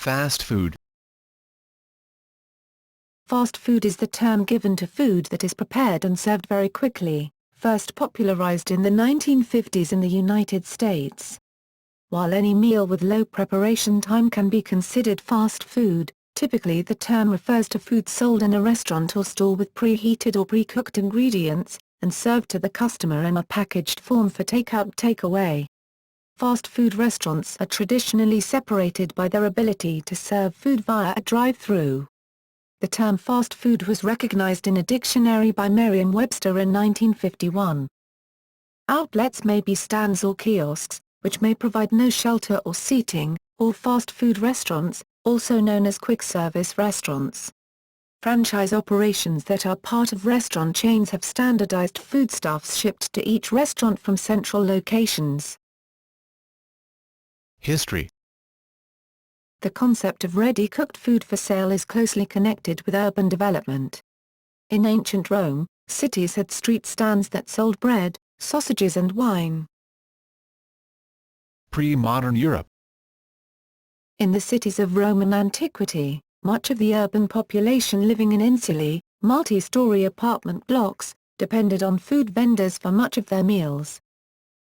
Fast food. Fast food is the term given to food that is prepared and served very quickly, first popularized in the 1950s in the United States. While any meal with low preparation time can be considered fast food, typically the term refers to food sold in a restaurant or store with preheated or pre-cooked ingredients, and served to the customer in a packaged form for takeout/takeaway. Fast food restaurants are traditionally separated by their ability to serve food via a drive-through. The term fast food was recognized in a dictionary by Merriam Webster in 1951. Outlets may be stands or kiosks, which may provide no shelter or seating, or fast food restaurants, also known as quick-service restaurants. Franchise operations that are part of restaurant chains have standardized foodstuffs shipped to each restaurant from central locations. History. The concept of ready-cooked food for sale is closely connected with urban development. In ancient Rome, cities had street stands that sold bread, sausages and wine. Pre-modern Europe. In the cities of Roman antiquity, much of the urban population living in insulae, multi-story apartment blocks, depended on food vendors for much of their meals.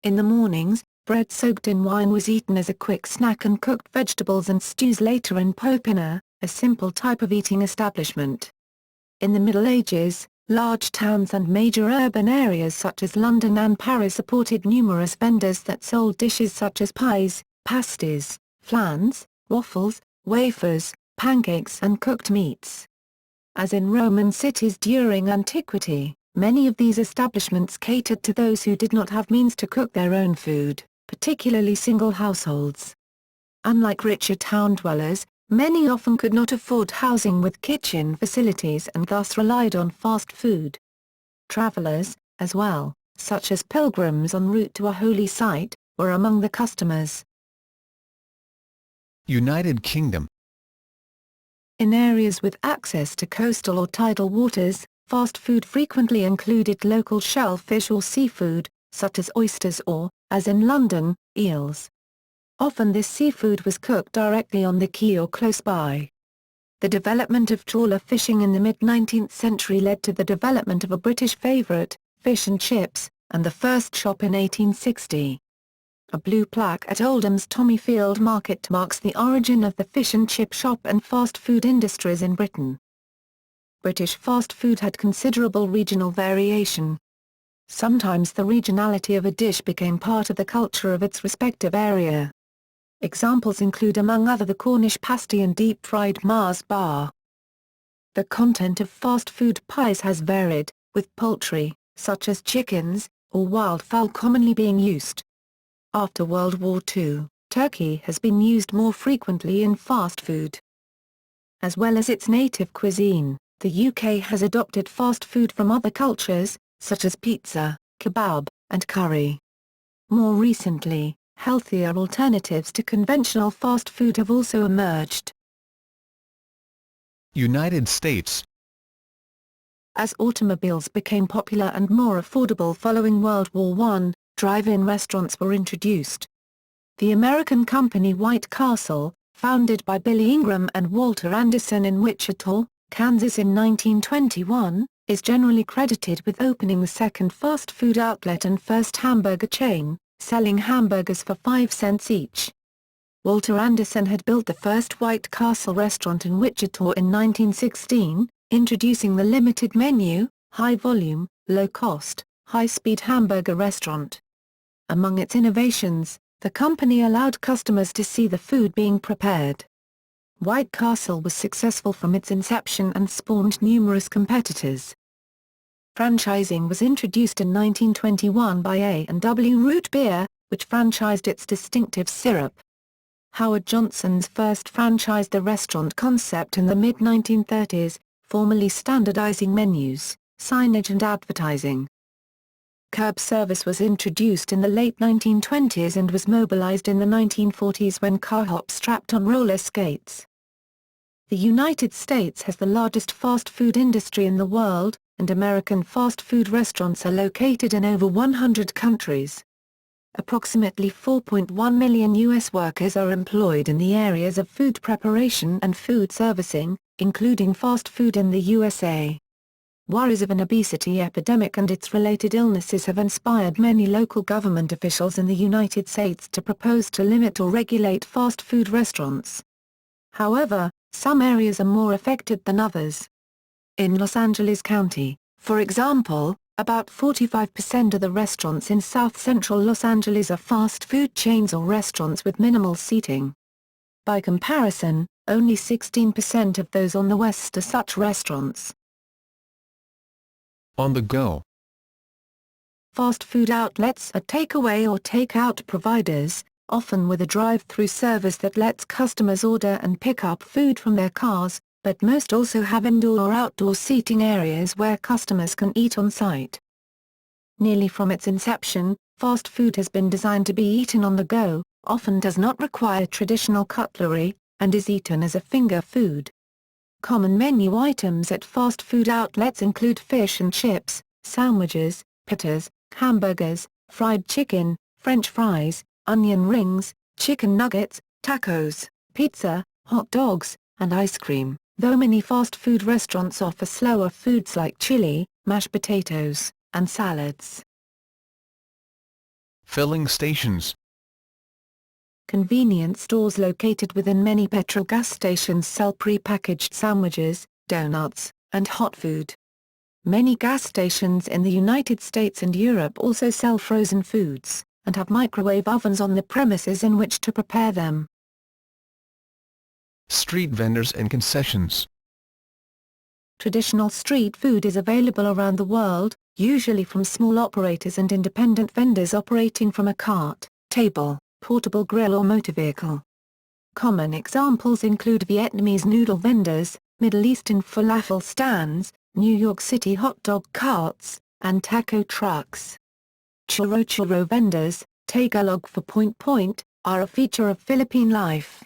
In the mornings, bread soaked in wine was eaten as a quick snack and cooked vegetables and stews later in popina, a simple type of eating establishment. In the Middle Ages, large towns and major urban areas such as London and Paris supported numerous vendors that sold dishes such as pies, pasties, flans, waffles, wafers, pancakes and cooked meats. As in Roman cities during antiquity, many of these establishments catered to those who did not have means to cook their own food, particularly single households. Unlike richer town dwellers, many often could not afford housing with kitchen facilities and thus relied on fast food. Travelers, as well, such as pilgrims en route to a holy site, were among the customers. United Kingdom. In areas with access to coastal or tidal waters, fast food frequently included local shellfish or seafood, such as oysters or, as in London, eels. Often this seafood was cooked directly on the quay or close by. The development of trawler fishing in the mid-19th century led to the development of a British favourite, fish and chips, and the first shop in 1860. A blue plaque at Oldham's Tommyfield Market marks the origin of the fish and chip shop and fast food industries in Britain. British fast food had considerable regional variation. Sometimes the regionality of a dish became part of the culture of its respective area. Examples include among other the Cornish pasty and deep-fried Mars bar. The content of fast food pies has varied, with poultry, such as chickens, or wildfowl commonly being used. After World War II, turkey has been used more frequently in fast food. As well as its native cuisine, the UK has adopted fast food from other cultures, such as pizza, kebab, and curry. More recently, healthier alternatives to conventional fast food have also emerged. United States. As automobiles became popular and more affordable following World War I, drive-in restaurants were introduced. The American company White Castle, founded by Billy Ingram and Walter Anderson in Wichita, Kansas in 1921, is generally credited with opening the second fast food outlet and first hamburger chain, selling hamburgers for 5 cents each. Walter Anderson had built the first White Castle restaurant in Wichita in 1916, introducing the limited menu, high-volume, low-cost, high-speed hamburger restaurant. Among its innovations, the company allowed customers to see the food being prepared. White Castle was successful from its inception and spawned numerous competitors. Franchising was introduced in 1921 by A&W Root Beer, which franchised its distinctive syrup. Howard Johnson's first franchised the restaurant concept in the mid-1930s, formally standardizing menus, signage and advertising. Curb service was introduced in the late 1920s and was mobilized in the 1940s when car hops strapped on roller skates. The United States has the largest fast food industry in the world, and American fast food restaurants are located in over 100 countries. Approximately 4.1 million U.S. workers are employed in the areas of food preparation and food servicing, including fast food in the USA. Worries of an obesity epidemic and its related illnesses have inspired many local government officials in the United States to propose to limit or regulate fast food restaurants. However, some areas are more affected than others. In Los Angeles County, for example, about 45% of the restaurants in south-central Los Angeles are fast food chains or restaurants with minimal seating. By comparison, only 16% of those on the West are such restaurants. On the go. Fast food outlets are takeaway or take-out providers, often with a drive-through service that lets customers order and pick up food from their cars, but most also have indoor or outdoor seating areas where customers can eat on site. Nearly from its inception, fast food has been designed to be eaten on the go, often does not require traditional cutlery, and is eaten as a finger food. Common menu items at fast food outlets include fish and chips, sandwiches, pittas, hamburgers, fried chicken, French fries, onion rings, chicken nuggets, tacos, pizza, hot dogs, and ice cream, though many fast food restaurants offer slower foods like chili, mashed potatoes, and salads. Filling stations. Convenience stores located within many petrol gas stations sell pre-packaged sandwiches, donuts, and hot food. Many gas stations in the United States and Europe also sell frozen foods, and have microwave ovens on the premises in which to prepare them. Street vendors and concessions. Traditional street food is available around the world, usually from small operators and independent vendors operating from a cart, table, portable grill or motor vehicle. Common examples include Vietnamese noodle vendors, Middle Eastern falafel stands, New York City hot dog carts, and taco trucks. Churro vendors, Tagalog for point, are a feature of Philippine life.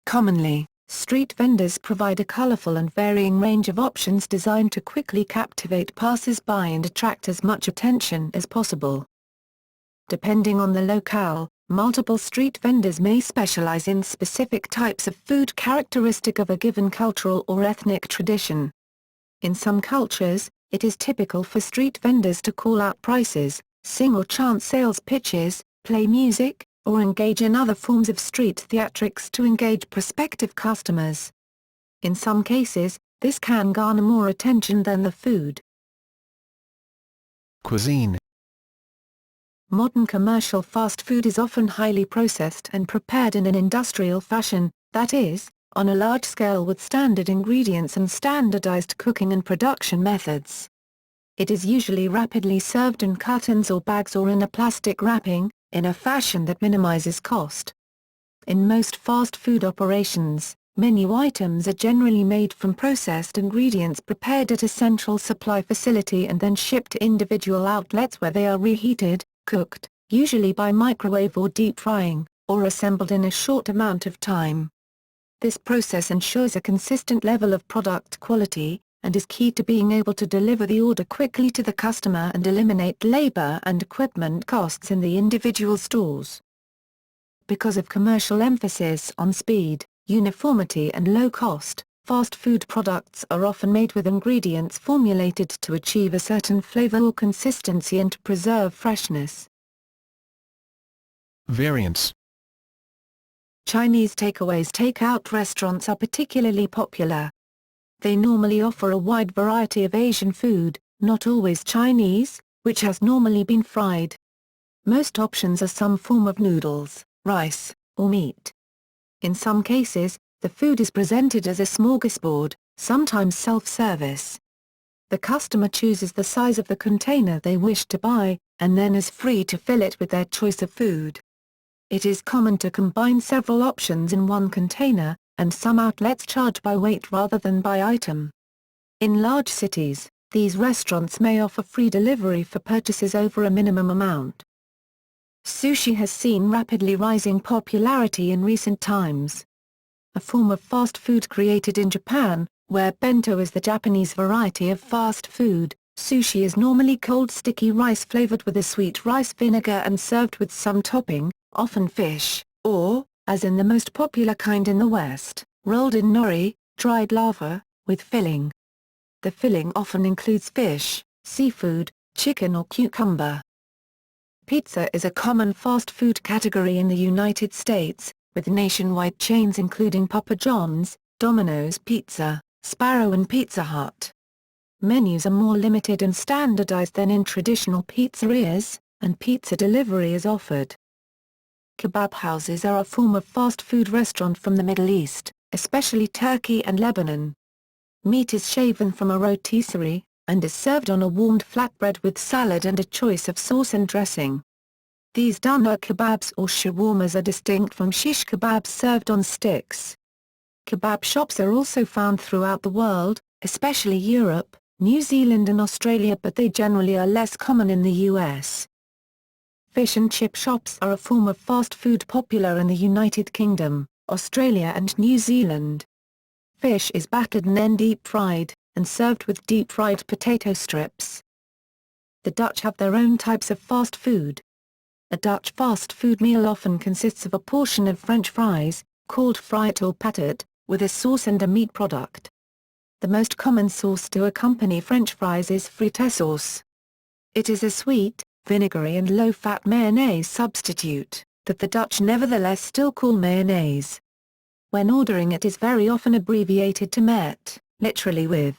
Commonly, street vendors provide a colorful and varying range of options designed to quickly captivate passers-by and attract as much attention as possible. Depending on the locale, multiple street vendors may specialize in specific types of food characteristic of a given cultural or ethnic tradition. In some cultures, it is typical for street vendors to call out prices, sing or chant sales pitches, play music, or engage in other forms of street theatrics to engage prospective customers. In some cases, this can garner more attention than the food. Cuisine. Modern commercial fast food is often highly processed and prepared in an industrial fashion, that is, on a large scale with standard ingredients and standardized cooking and production methods. It is usually rapidly served in cartons or bags or in a plastic wrapping, in a fashion that minimizes cost. In most fast food operations, menu items are generally made from processed ingredients prepared at a central supply facility and then shipped to individual outlets where they are reheated, cooked, usually by microwave or deep frying, or assembled in a short amount of time. This process ensures a consistent level of product quality, and is key to being able to deliver the order quickly to the customer and eliminate labor and equipment costs in the individual stores. Because of commercial emphasis on speed, uniformity and low cost, fast food products are often made with ingredients formulated to achieve a certain flavor or consistency and to preserve freshness. Variants. Chinese takeaways/take-out restaurants are particularly popular. They normally offer a wide variety of Asian food, not always Chinese, which has normally been fried. Most options are some form of noodles, rice, or meat. In some cases, the food is presented as a smorgasbord, sometimes self-service. The customer chooses the size of the container they wish to buy, and then is free to fill it with their choice of food. It is common to combine several options in one container, and some outlets charge by weight rather than by item. In large cities, these restaurants may offer free delivery for purchases over a minimum amount. Sushi has seen rapidly rising popularity in recent times. A form of fast food created in Japan, where bento is the Japanese variety of fast food, Sushi is normally cold sticky rice flavored with a sweet rice vinegar and served with some topping, often fish, or, as in the most popular kind in the West, rolled in nori, dried lava, with filling. The filling often includes fish, seafood, chicken or cucumber. Pizza is a common fast food category in the United States, with nationwide chains including Papa John's, Domino's Pizza, Sparrow and Pizza Hut. Menus are more limited and standardized than in traditional pizzerias, and pizza delivery is offered. Kebab houses are a form of fast food restaurant from the Middle East, especially Turkey and Lebanon. Meat is shaven from a rotisserie, and is served on a warmed flatbread with salad and a choice of sauce and dressing. These doner kebabs or shawarmas are distinct from shish kebabs served on sticks. Kebab shops are also found throughout the world, especially Europe, New Zealand and Australia, but they generally are less common in the US. Fish and chip shops are a form of fast food popular in the United Kingdom, Australia and New Zealand. Fish is battered and then deep-fried, and served with deep-fried potato strips. The Dutch have their own types of fast food. A Dutch fast food meal often consists of a portion of French fries, called friet or patat, with a sauce and a meat product. The most common sauce to accompany French fries is frite sauce. It is a sweet, vinegary and low-fat mayonnaise substitute, that the Dutch nevertheless still call mayonnaise. When ordering it is very often abbreviated to met, literally with.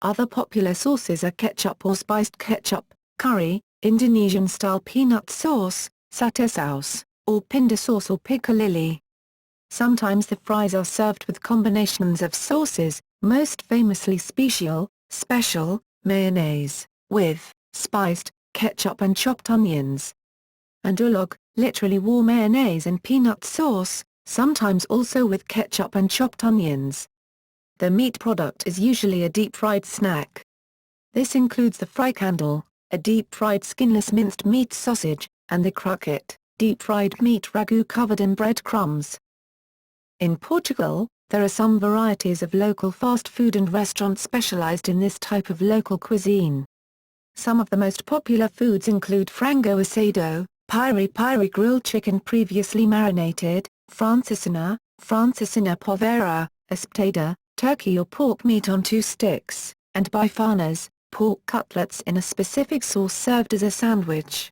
Other popular sauces are ketchup or spiced ketchup, curry, Indonesian-style peanut sauce, satay sauce, or pinda sauce or piccalilli. Sometimes the fries are served with combinations of sauces, most famously special, mayonnaise, with, spiced, ketchup and chopped onions. And ulog, literally war mayonnaise and peanut sauce, sometimes also with ketchup and chopped onions. The meat product is usually a deep-fried snack. This includes the frikandel, a deep-fried skinless minced meat sausage, and the croquette, deep-fried meat ragu covered in breadcrumbs. In Portugal, there are some varieties of local fast food and restaurants specialized in this type of local cuisine. Some of the most popular foods include frango assado, piri-piri grilled chicken previously marinated, francesinha povera, espetada, turkey or pork meat on 2 sticks, and bifanas, pork cutlets in a specific sauce served as a sandwich.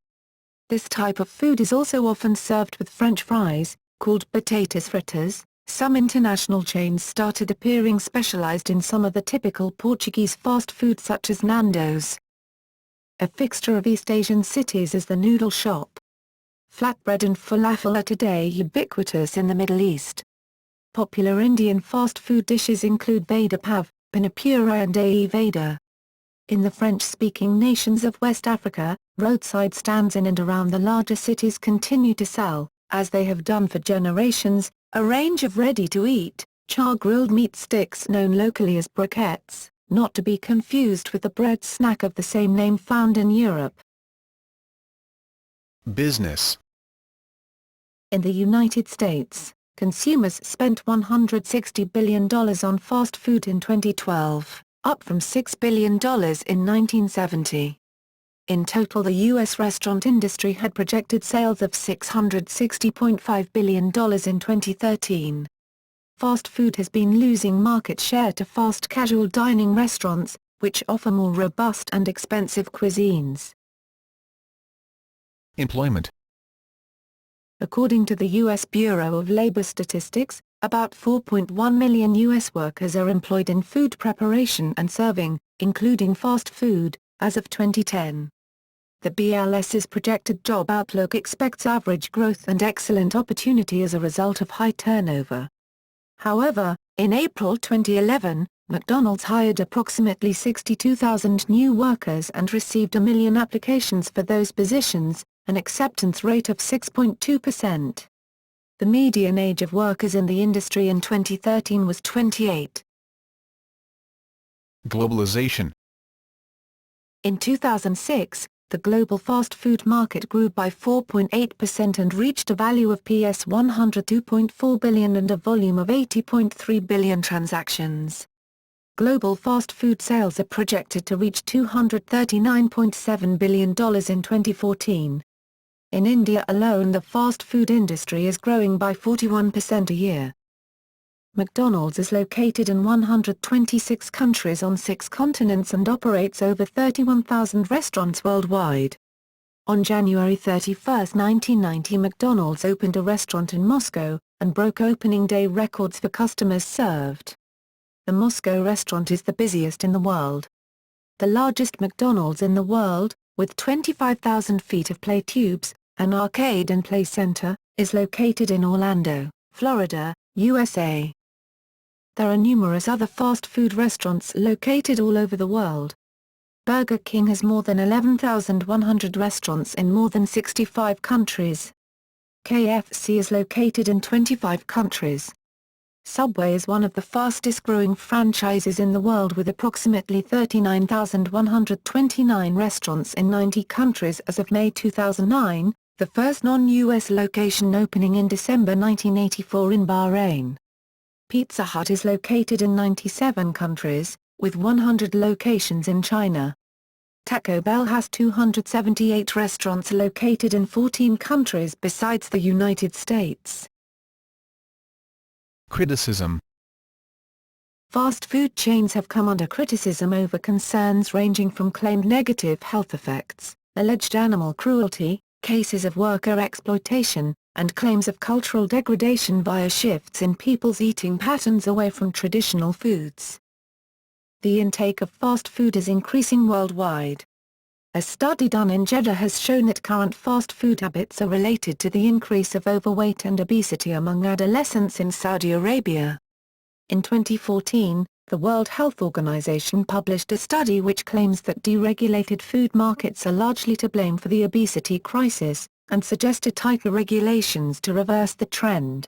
This type of food is also often served with French fries, called batatas fritas. Some international chains started appearing specialized in some of the typical Portuguese fast food such as Nando's. A fixture of East Asian cities is the noodle shop. Flatbread and falafel are today ubiquitous in the Middle East. Popular Indian fast food dishes include vada pav, panipura and dahi vada. In the French-speaking nations of West Africa, roadside stands in and around the larger cities continue to sell, as they have done for generations, a range of ready-to-eat, char-grilled meat sticks known locally as briquettes, not to be confused with the bread snack of the same name found in Europe. Business. In the United States, consumers spent $160 billion on fast food in 2012, up from $6 billion in 1970. In total, the U.S. restaurant industry had projected sales of $660.5 billion in 2013. Fast food has been losing market share to fast casual dining restaurants, which offer more robust and expensive cuisines. Employment. According to the U.S. Bureau of Labor Statistics, about 4.1 million U.S. workers are employed in food preparation and serving, including fast food, as of 2010. The BLS's projected job outlook expects average growth and excellent opportunity as a result of high turnover. However, in April 2011, McDonald's hired approximately 62,000 new workers and received 1 million applications for those positions, an acceptance rate of 6.2%. The median age of workers in the industry in 2013 was 28. Globalization. In 2006, the global fast food market grew by 4.8% and reached a value of PS $102.4 billion and a volume of 80.3 billion transactions. Global fast food sales are projected to reach $239.7 billion in 2014. In India alone, the fast food industry is growing by 41% a year. McDonald's is located in 126 countries on 6 continents and operates over 31,000 restaurants worldwide. On January 31, 1990, McDonald's opened a restaurant in Moscow, and broke opening day records for customers served. The Moscow restaurant is the busiest in the world. The largest McDonald's in the world, with 25,000 feet of play tubes, an arcade and play center, is located in Orlando, Florida, USA. There are numerous other fast food restaurants located all over the world. Burger King has more than 11,100 restaurants in more than 65 countries. KFC is located in 25 countries. Subway is one of the fastest-growing franchises in the world with approximately 39,129 restaurants in 90 countries as of May 2009, the first non-US location opening in December 1984 in Bahrain. Pizza Hut is located in 97 countries, with 100 locations in China. Taco Bell has 278 restaurants located in 14 countries besides the United States. Criticism. Fast food chains have come under criticism over concerns ranging from claimed negative health effects, alleged animal cruelty, cases of worker exploitation, and claims of cultural degradation via shifts in people's eating patterns away from traditional foods. The intake of fast food is increasing worldwide. A study done in Jeddah has shown that current fast food habits are related to the increase of overweight and obesity among adolescents in Saudi Arabia. In 2014, the World Health Organization published a study which claims that deregulated food markets are largely to blame for the obesity crisis, and suggested tighter regulations to reverse the trend.